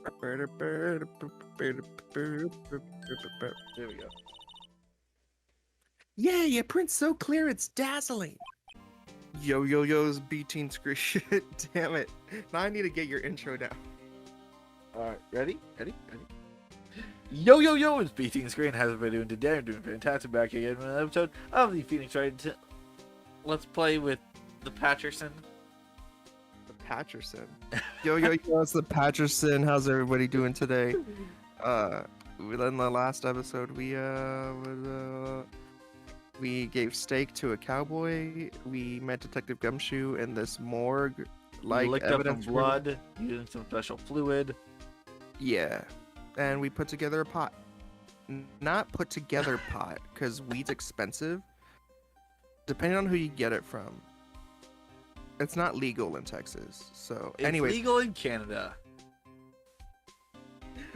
There There we go. Yeah, your print's so clear, it's dazzling. Yo's B-tean screen. Damn it. Now I need to get your intro down. Alright, ready? Ready? Ready? Yo, it's B-tean Screen. How's everybody doing today? I'm doing fantastic. Back again with another episode of the Pheonix Wright. Let's play with the Patcherson. The Patcherson. Yo, it's the Patcherson. How's everybody doing today? In the last episode, we gave steak to a cowboy. We met Detective Gumshoe in this morgue. Like licked up some evidence blood using some special fluid. Yeah, and we put together a pot. Not put together pot, because weed's expensive. Depending on who you get it from. It's not legal in Texas. So, It's legal in Canada.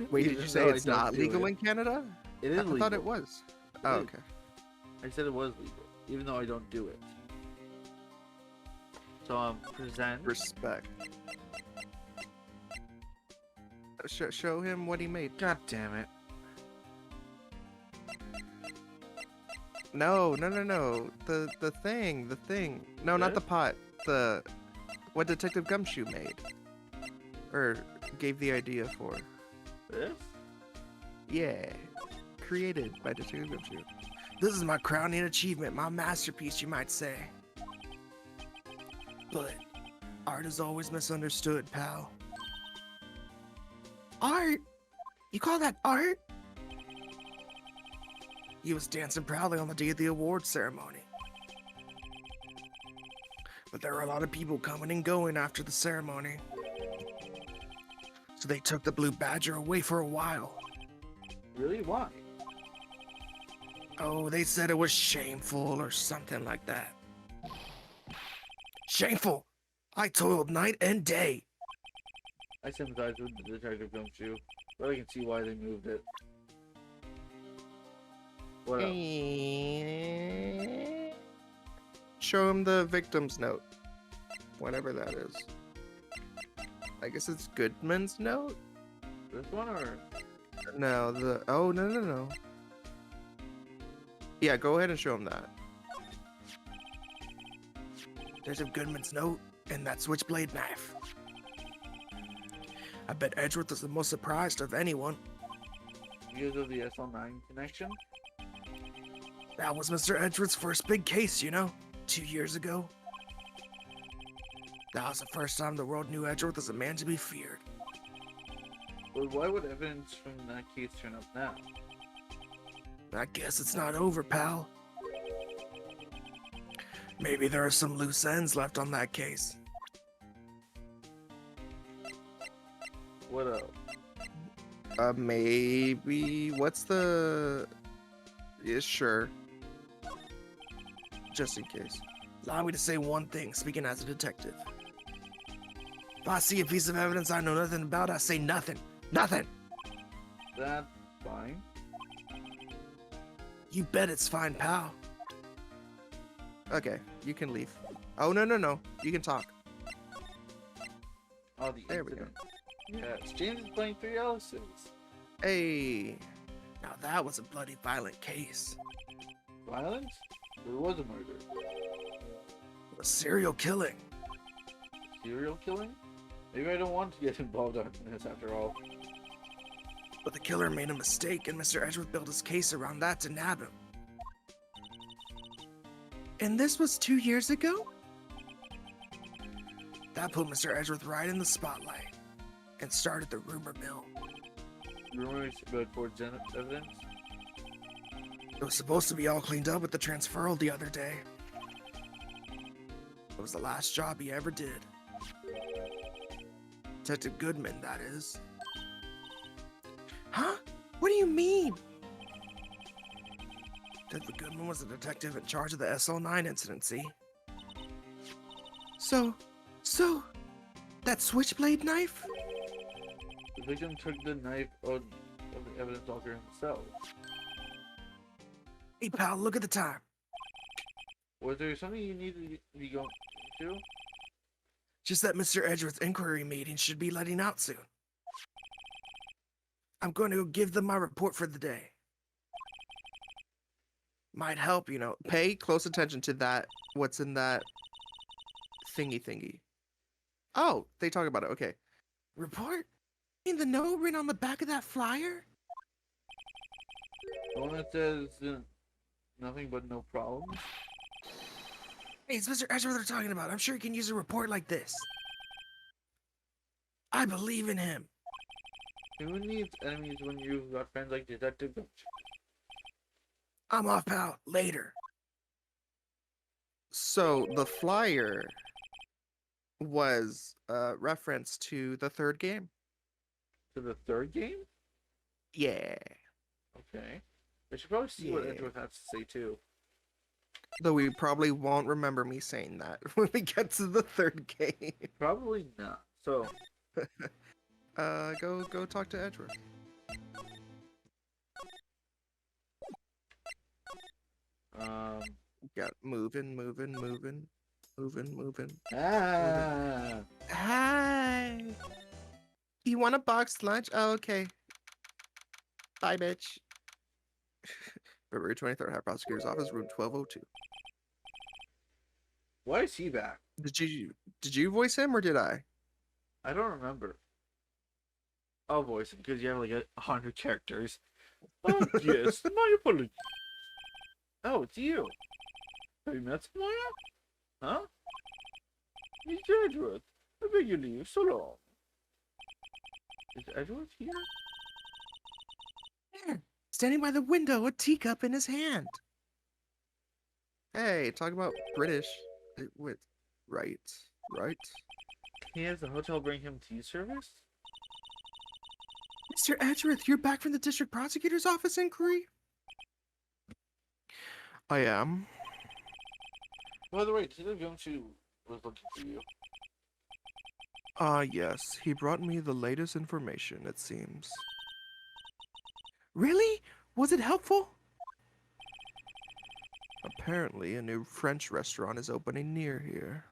Wait, did you say it's not legal in Canada? It is legal. I thought it was. Oh, okay. I said it was legal, even though I don't do it. So, present. Respect. Show him what he made. God damn it. No. The thing. No, not the pot. What Detective Gumshoe made. Or gave the idea for. This? Yeah. Created by Detective Gumshoe. This is my crowning achievement, my masterpiece, you might say. But art is always misunderstood, pal. Art? You call that art? He was dancing proudly on the day of the award ceremony. But there were a lot of people coming and going after the ceremony. So they took the Blue Badger away for a while. Really? Why? Oh, they said it was shameful or something like that. Shameful! I toiled night and day. I sympathize with the Detective Gumshoe, but I can see why they moved it. What else? Show him the victim's note. Whatever that is. I guess it's Goodman's note? This one or? No, no. Yeah, go ahead and show him that. Detective Goodman's note and that switchblade knife. I bet Edgeworth was the most surprised of anyone. Because of the SL9 connection? That was Mr. Edgeworth's first big case, you know? 2 years ago. That was the first time the world knew Edgeworth was a man to be feared. But why would evidence from that case turn up now? I guess it's not over, pal. Maybe there are some loose ends left on that case. What else? Maybe... What's the... Yeah, sure. Just in case. Allow me to say one thing, speaking as a detective. If I see a piece of evidence I know nothing about, I say nothing. Nothing! That's fine. You bet it's fine, pal. Okay, you can leave. Oh, no. You can talk. Oh, the There we incident. Yes, James is playing 3 Alice's. Hey. Now that was a bloody violent case. Violence? There was a murder. A serial killing. Serial killing? Maybe I don't want to get involved in this after all. But the killer made a mistake and Mr. Edgeworth built his case around that to nab him. And this was 2 years ago? That put Mr. Edgeworth right in the spotlight and started the rumor mill. Rumors about forged evidence? It was supposed to be all cleaned up with the transferal the other day. It was the last job he ever did. Detective Goodman, that is. Huh? What do you mean? Detective Goodman was the detective in charge of the SL9 incident, see? So, that switchblade knife? The victim took the knife out of the evidence locker himself. Hey pal, look at the time. Was there something you needed to be going to? Just that Mr. Edgeworth's inquiry meeting should be letting out soon. I'm going to go give them my report for the day. Might help, you know. Pay close attention to that. What's in that thingy? Oh, they talk about it. Okay. Report? In the note written on the back of that flyer? The one that says nothing but no problems. Hey, it's Mr. Edgeworth they're talking about. I'm sure he can use a report like this. I believe in him. Who needs enemies when you've got friends like Detective Gumshoe? I'm off, pal. Later. So the flyer was a reference to the third game. To the third game? Yeah. Okay. I should probably see what Yeah. Edgeworth has to say too. Though we probably won't remember me saying that when we get to the third game. Probably not. So, Go talk to Edgeworth. Got moving. ah, Hi. You want a boxed lunch? Oh, okay. Bye, bitch. February 23rd, High Prosecutor's Office, room 1202. why is he back? Did you voice him or did I? I don't remember. I'll voice him because you have like 100 characters. Oh yes, my apologies. Oh, it's you. Have you met someone? Huh? Mr. Edgeworth, I beg you leave. So long. Is Edgeworth here? There, standing by the window, a teacup in his hand. Hey, talk about British. With Wright. He has the hotel bring him tea service? Mr. Edgeworth, you're back from the district prosecutor's office inquiry? I am. By the way, Detective Gumshoe was looking for you. Yes. He brought me the latest information, it seems. Really? Was it helpful? Apparently, a new French restaurant is opening near here.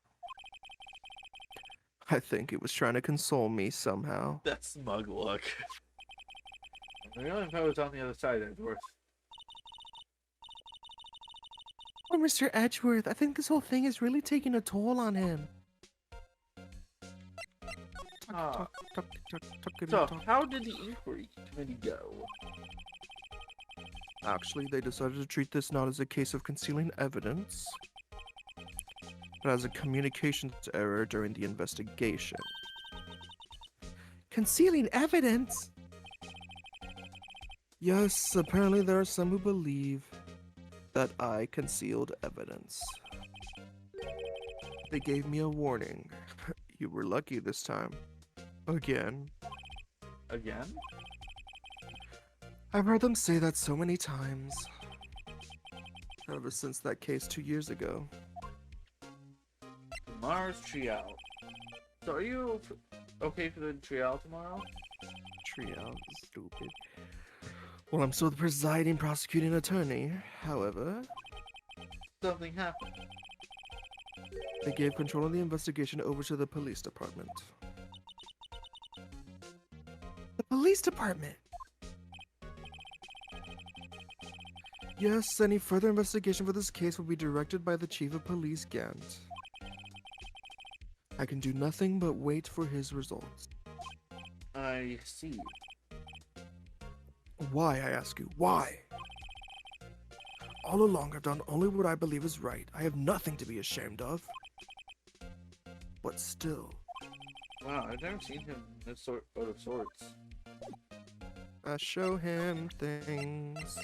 I think he was trying to console me somehow. That smug look. The only info is on the other side, Edgeworth. Oh, Mr. Edgeworth, I think this whole thing is really taking a toll on him. So, how did the inquiry committee go? Actually, they decided to treat this not as a case of concealing evidence, but as a communications error during the investigation. Concealing evidence? Yes, apparently there are some who believe that I concealed evidence. They gave me a warning. You were lucky this time. Again. Again? I've heard them say that so many times. Ever since that case 2 years ago. Tomorrow's trial. So are you okay for the trial tomorrow? Trial is stupid. Well, I'm still the presiding prosecuting attorney. However, Something happened. they gave control of the investigation over to the police department. The police department? Yes, any further investigation for this case will be directed by the Chief of Police Gant. I can do nothing but wait for his results. I see. Why, I ask you, why? All along, I've done only what I believe is right. I have nothing to be ashamed of. But still, Wow, I've never seen him this sort out of sorts. I show him things.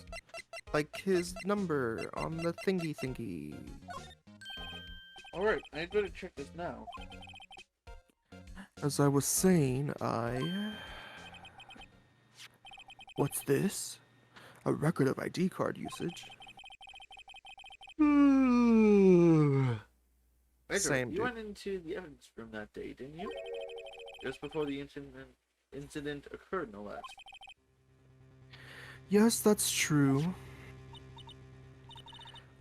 Like his number on the thingy. Alright, I'd better check this now. As I was saying, What's this? A record of ID card usage. Edward, Same, you dude. went into the evidence room that day, didn't you? Just before the incident occurred, no less. Yes, that's true.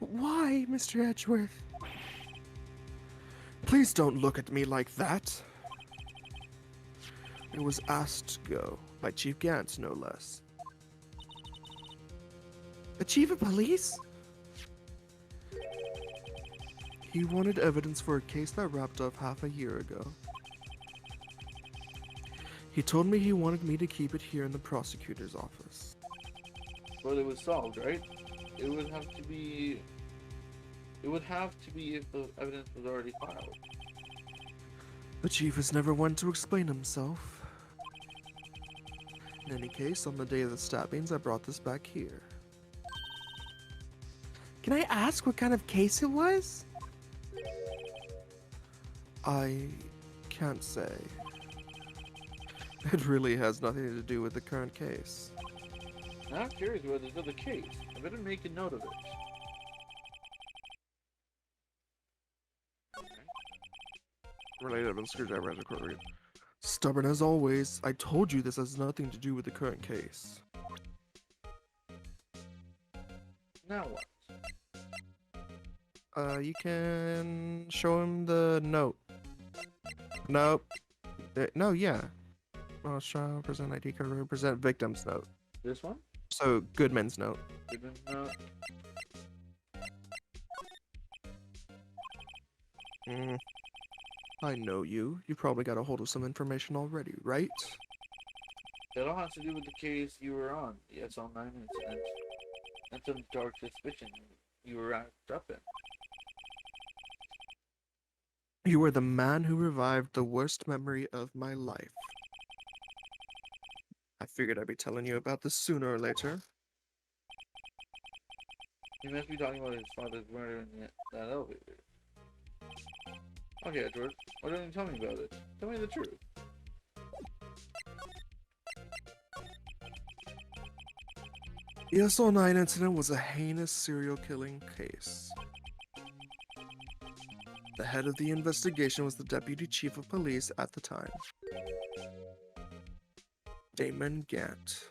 Why, Mr. Edgeworth? Please don't look at me like that. I was asked to go. by Chief Gantz, no less. The chief of police? He wanted evidence for a case that wrapped up half a year ago. He told me he wanted me to keep it here in the prosecutor's office. But it was solved, right? It would have to be... It would have to be if the evidence was already filed. The chief is never one to explain himself. In any case, on the day of the stabbings, I brought this back here. Can I ask what kind of case it was? I can't say. It really has nothing to do with the current case. Now I'm curious about this other case. I better make a note of it. Related evidence screwdriver as a court record. Stubborn as always, I told you this has nothing to do with the current case. Now what? You can show him the note. Nope. No, yeah. Well, shall present ID card, present victim's note. This one? So, Goodman's note. Goodman's note. I know you. You probably got a hold of some information already, right? It all has to do with the case you were on, the SL9 incident. And some dark suspicion you were wrapped up in. You were the man who revived the worst memory of my life. I figured I'd be telling you about this sooner or later. You must be talking about his father's murder in that elevator. Okay, Edgeworth, why don't you tell me about it? Tell me the truth. The SL9 incident was a heinous serial killing case. The head of the investigation was the deputy chief of police at the time, Damon Gant.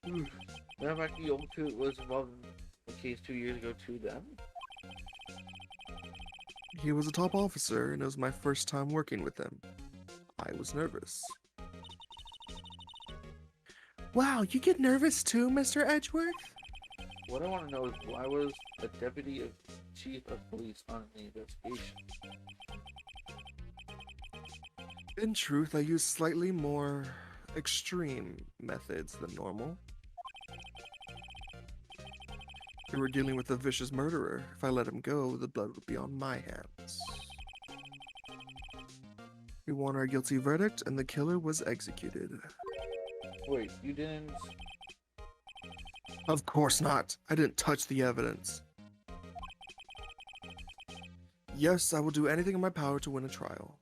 Matter of fact, the old Coop was involved in the case 2 years ago too then? He was a top officer, and it was my first time working with him. I was nervous. Wow, you get nervous too, Mr. Edgeworth? What I want to know is why was a deputy of chief of police on the investigation? In truth, I used slightly more extreme methods than normal. We were dealing with a vicious murderer. If I let him go, the blood would be on my hands. We won our guilty verdict, and the killer was executed. Wait, you didn't... Of course not. I didn't touch the evidence. Yes, I will do anything in my power to win a trial.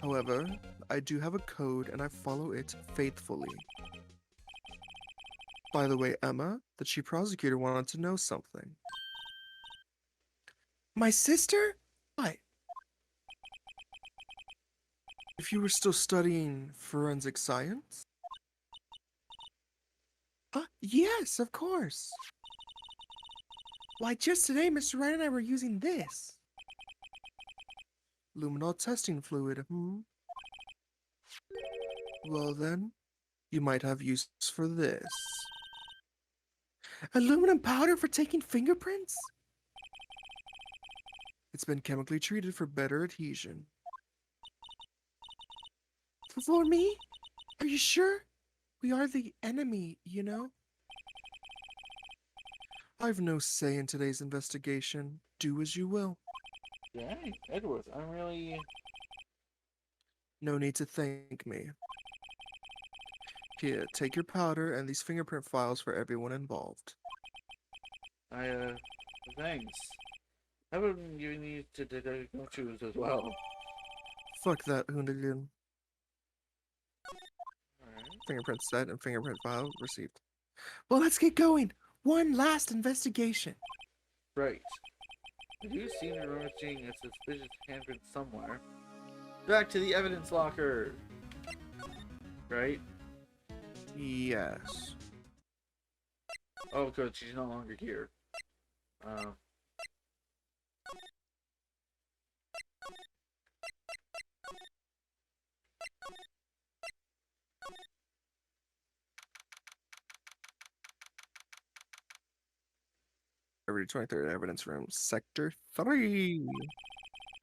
However, I do have a code, and I follow it faithfully. By the way, Emma, the chief prosecutor wanted to know something. My sister? What? If you were still studying forensic science? Yes, of course. Why, just today, Mr. Wright and I were using this. Luminol testing fluid, Well then, you might have use for this. Aluminum powder for taking fingerprints? It's been chemically treated for better adhesion. For me? Are you sure? We are the enemy, you know? I've no say in today's investigation. Do as you will. Dang, Edgeworth, I'm really... No need to thank me. Here, take your powder and these fingerprint files for everyone involved. Thanks. How about giving these to the gumshoes as well? Fuck that, hooligan. Alright. Fingerprint set and fingerprint file received. Well, let's get going. One last investigation. Right. Have you seen or remember seeing a suspicious handprint somewhere? Back to the evidence locker! Right? Yes. Oh, good, she's no longer here. over to 23rd evidence room, sector 3.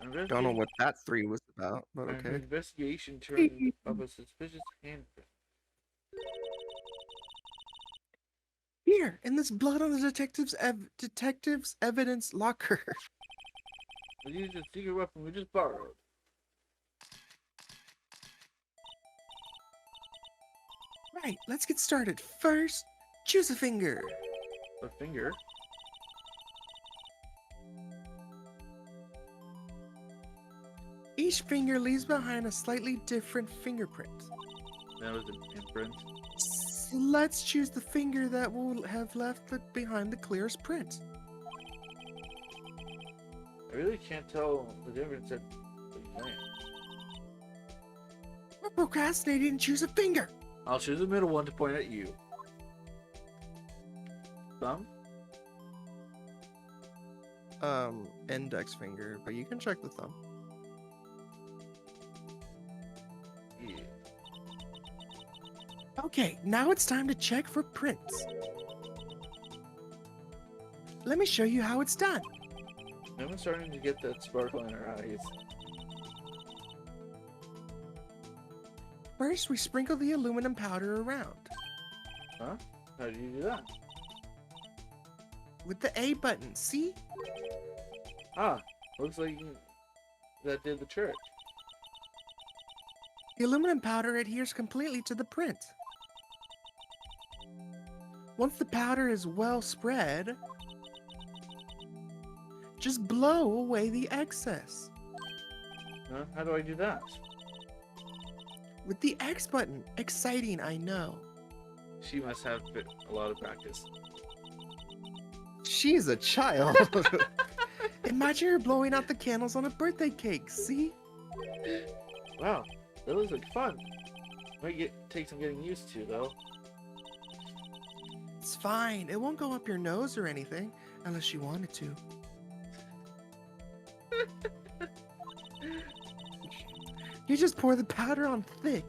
Our Don't know investigation, what that 3 was about, but our okay. investigation turned up a suspicious handprint. Here, in this blood on the detective's evidence locker. We used a secret weapon we just borrowed. Right, let's get started. First, choose a finger. A finger? Each finger leaves behind a slightly different fingerprint. That was an imprint. So let's choose the finger that will have left behind the clearest print. I really can't tell the difference at the glance. We're procrastinating and choose a finger. I'll choose the middle one to point at you. Thumb? Index finger, but you can check the thumb. Yeah. Okay, now it's time to check for prints. Let me show you how it's done. I'm starting to get that sparkle in her eyes. First, we sprinkle the aluminum powder around. Huh? How did you do that? With the A button, see? Ah, looks like that did the trick. The aluminum powder adheres completely to the print. Once the powder is well spread, just blow away the excess. Huh? How do I do that? With the X button. Exciting, I know. She must have a lot of practice. She's a child. Imagine you're blowing out the candles on a birthday cake, see? Wow, that looks like fun. Might take some getting used to, though. It's fine. It won't go up your nose or anything, unless you wanted to. You just pour the powder on thick.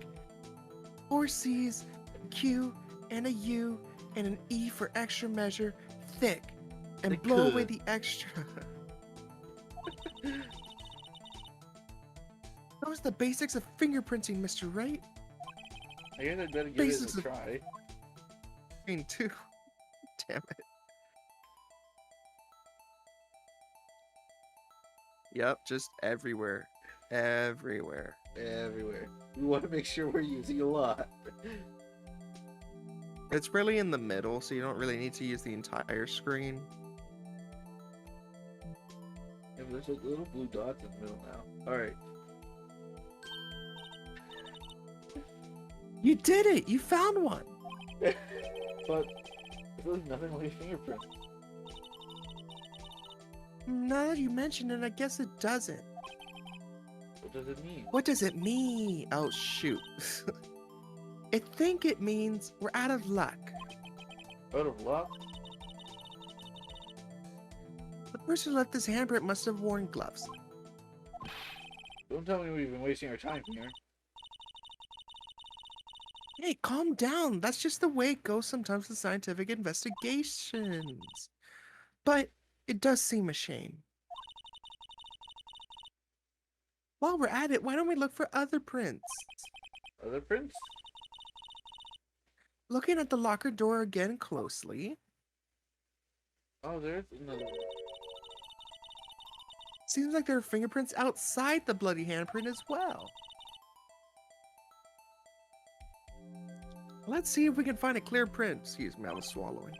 4 C's, a Q, and a U, and an E for extra measure, thick. And Thick. blow away the extra. Those are the basics of fingerprinting, Mr. Wright. I guess I'd better give Basics it a of- try. Too. Damn it. Yep, just everywhere. Everywhere. Everywhere. We want to make sure we're using a lot. It's really in the middle, so you don't really need to use the entire screen. Yeah, but there's like little blue dots in the middle now. Alright. You did it! You found one! But it looks nothing like a fingerprint. Now that you mention it, I guess it doesn't. What does it mean? What does it mean? Oh, shoot. I think it means we're out of luck. Out of luck? The person who left this handprint must have worn gloves. Don't tell me we've been wasting our time here. Hey, calm down. That's just the way it goes sometimes with scientific investigations. But it does seem a shame. While we're at it, why don't we look for other prints? Other prints? Looking at the locker door again closely, Oh, there's another. seems like there are fingerprints outside the bloody handprint as well. Let's see if we can find a clear print. Excuse me, I was swallowing.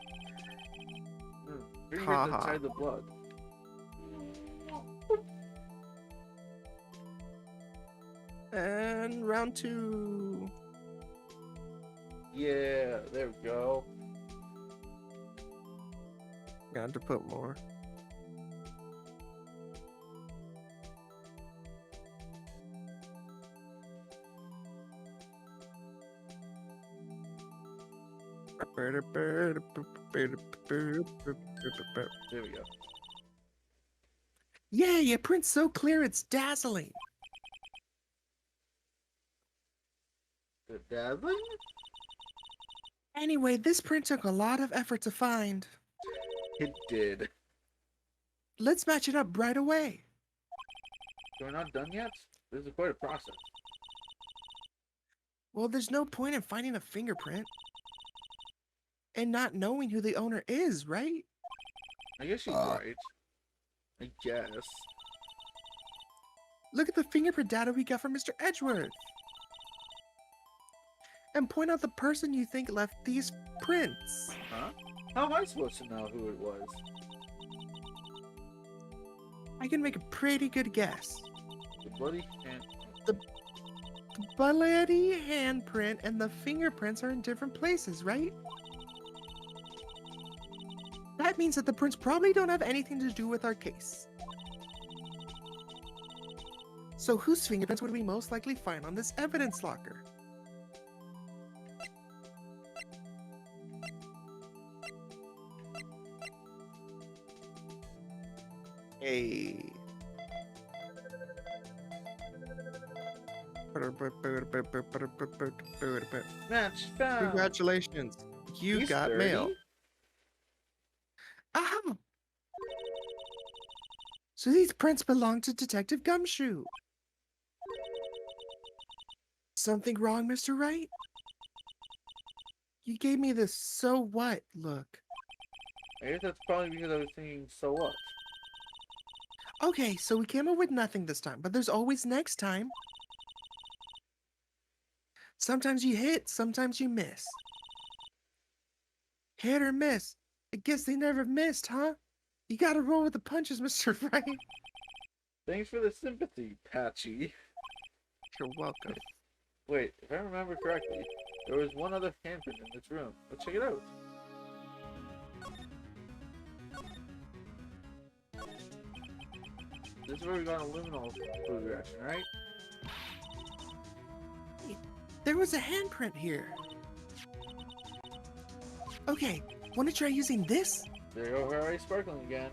Fingerprints Ha ha. inside the blood. And round 2. Yeah, there we go. Got to put more. There we go. Yeah, your print's so clear it's dazzling. The Dazzling? Anyway, this print took a lot of effort to find. It did. Let's match it up right away. So we're not done yet? This is quite a process. Well, there's no point in finding a fingerprint and not knowing who the owner is, right? I guess she's right. I guess. Look at the fingerprint data we got from Mr. Edgeworth. And point out the person you think left these prints. Huh? How am I supposed to know who it was? I can make a pretty good guess. The bloody hand. The bloody handprint and the fingerprints are in different places, right? That means that the prints probably don't have anything to do with our case. So whose fingerprints would we most likely find on this evidence locker? Hey. Match found. Congratulations. You He's got 30? mail. Aha! So these prints belong to Detective Gumshoe. Something wrong, Mr. Wright? You gave me this so what look. I guess that's probably because I was thinking, so what? Okay, so we came up with nothing this time, but there's always next time. Sometimes you hit, sometimes you miss. Hit or miss. I guess they never missed, huh? You gotta roll with the punches, Mr. Wright. Thanks for the sympathy, Patchy. You're welcome. Wait, if I remember correctly, there was one other handprint in this room. Let's check it out. This is where we got a luminol food reaction, right? There was a handprint here. Okay, wanna try using this? There you go, we're already sparkling again.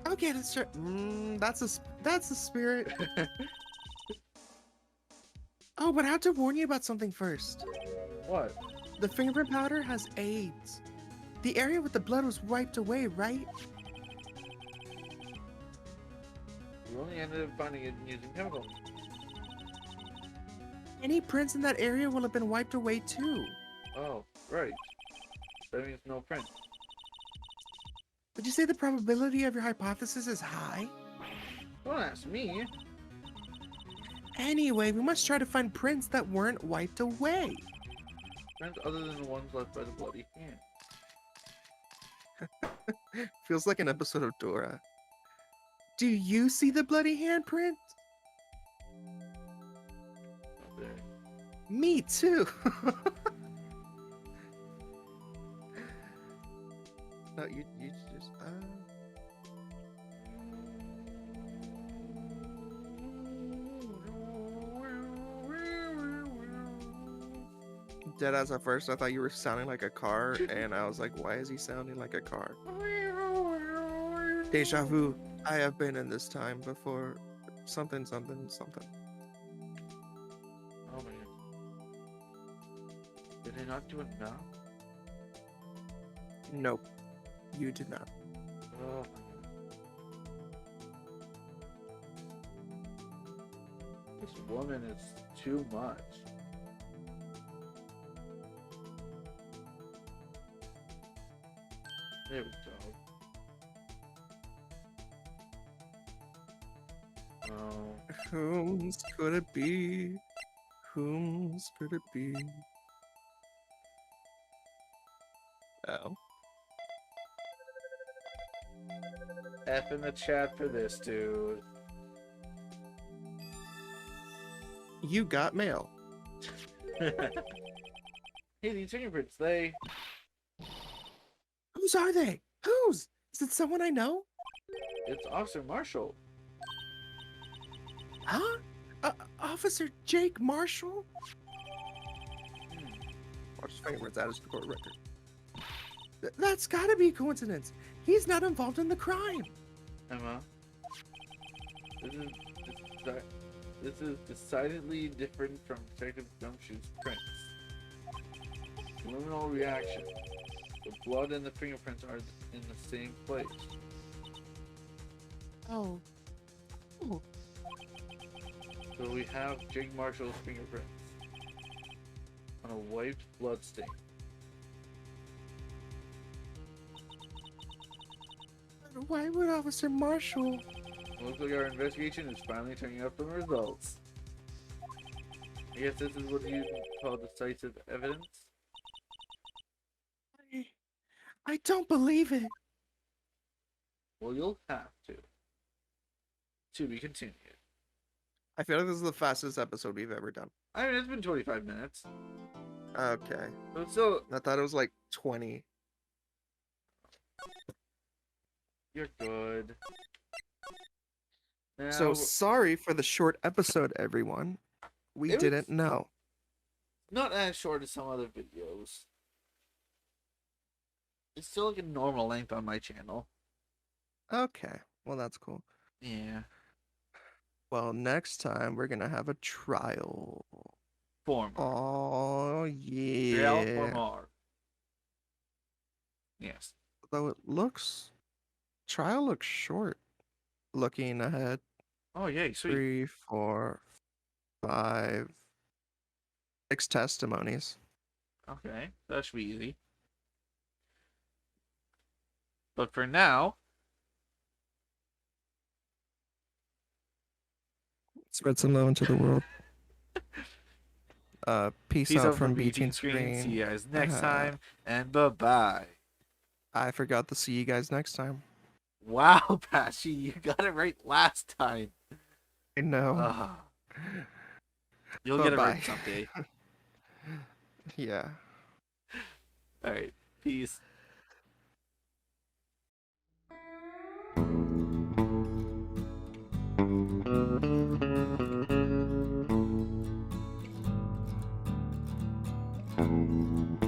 Okay, let's try. That's a spirit. Oh, but I have to warn you about something first. What? The fingerprint powder has AIDS. The area with the blood was wiped away, right? We only ended up finding it using chemicals. Any prints in that area will have been wiped away too. Oh, right. That means no print. Would you say the probability of your hypothesis is high? Don't ask me. Anyway, we must try to find prints that weren't wiped away. Prints other than the ones left by the bloody hand. Feels like an episode of Dora. Do you see the bloody handprint? Not there. Me too. No, you just Deadass at first, I thought you were sounding like a car, and I was like, why is he sounding like a car? Deja vu. I have been in this time before. Something, something, something. Oh man. Did I not do it now? Nope. You did not. Oh. This woman is too much. There we go. Oh. Whom's could it be? Whom's could it be? Oh. F in the chat for this dude. You got mail. Hey, these fingerprints, they... Whose are they? Whose? Is it someone I know? It's Officer Marshall. Huh? Officer Jake Marshall? Watch his fingerprints out his court record. That's gotta be a coincidence. He's not involved in the crime. Emma, this is decidedly different from Detective Gumshoe's prints. Luminol reaction. The blood and the fingerprints are in the same place. Oh. Ooh. So we have Jake Marshall's fingerprints on a wiped blood stain. Why would Officer Marshall? Looks like our investigation is finally turning up some results. I guess this is what you call decisive evidence? I don't believe it. Well, you'll have to. To be continued. I feel like this is the fastest episode we've ever done. I mean, it's been 25 minutes. Okay. But still, I thought it was like 20. you're good. Now, So sorry for the short episode, everyone. We It was- didn't know. not as short as some other videos. It's still like a normal length on my channel. Okay. Well, that's cool. Yeah. Well, next time we're gonna have a trial. Form. Oh Trial or yeah. more. Yes. Though it looks, trial looks short. Looking ahead, Oh, yay, sweet. 3, 4, 5, 6 testimonies. Okay, that should be easy. But for now, Spread some love into the world. Peace out from B-tean B-tean Screen. See you guys next Uh, time, and bye-bye. I forgot to see you guys next time. Wow, Patchy, you got it right last time. I know. Ah. You'll get it Bye-bye. right someday. Yeah. Alright, peace. Thank you.